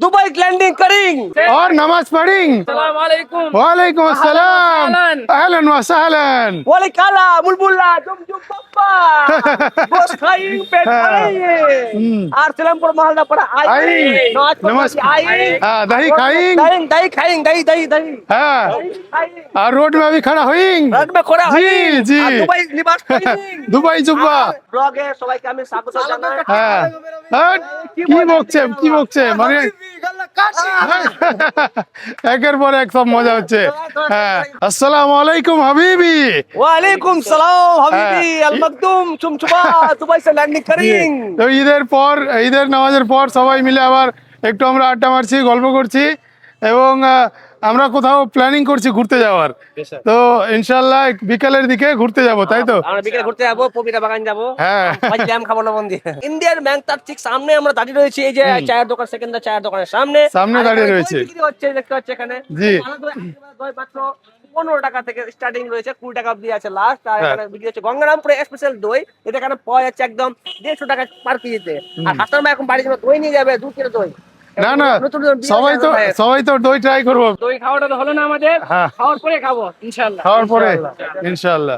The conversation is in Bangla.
दुबई लैंडिंग करेंगे और नमाज पढ़ेंगे। वालेकुम अस्सलाम, अहलन व सहलन। वाले काला बुलबुला जुम जुम पप्पा बस खाएंगे पेट भरेंगे और सलामपुर मोहल्ला पर आई, आएंगे नमाज आई हाँ, दही खाएंगे। दही खाएंगे दही दही दही हाँ, खाएंगे और रोड में अभी खड़ा होएंगे। रग में खोड़ा जी जी दुबई निवास करेंगे দুবাই জুব্বা। ব্লগে সবাইকে আমি স্বাগত জানাই হ্যাঁ কি বকছে মানে একের পর এক সব মজা হচ্ছে। হ্যাঁ আসসালামু আলাইকুম হাবিবি। ওয়ালাইকুম সালাম হাবিবি আল মাকদুম চুমচুমা দুবাই से लैंडिंग करेंगे তো ঈদের নামাজের পর সবাই মিলে আবার একটু আমরা আড্ডা মারছি, গল্প করছি এবং আমরা কোথাও প্ল্যানিং করছি ঘুরতে যাওয়ার। তো ইনশাআল্লাহ বিকালের দিকে ঘুরতে যাব, তাই তো? আমরা বিকেলে ঘুরতে যাবো, পবিরা বাগান যাবো, হ্যাঁ জ্যাম খাবো লবণ দিয়ে। ইন্ডিয়ান ব্যাংক তার ঠিক সামনে আমরা দাঁড়িয়ে রয়েছি, এই যে চায়ের দোকান, সেকেন্ডার চায়ের দোকানের সামনে দাঁড়িয়ে রয়েছে। বিক্রি হচ্ছে, দেখতে পাচ্ছি এখানে জি। দই মাত্র 15 টাকা থেকে স্টার্টিং রয়েছে, 20 টাকা অবধি আছে লাস্ট। আর এখানে বিক্রি হচ্ছে গঙ্গারামপুরে স্পেশাল দই, এটা এখানে পাওয়া যাচ্ছে একদম 150 টাকা পার কেজিতে। আর কাস্টমার এখন বাড়ি যাবে দই নিয়ে যাবে, 2 কিলো দই। না নতুন নতুন বিয়ে সবাই তো দই ট্রাই করবো। দই খাওয়াটা তো হলো না আমাদের, হ্যাঁ খাওয়ার পরে খাবো ইনশাআল্লাহ। খাওয়ার পরে ইনশাআল্লাহ।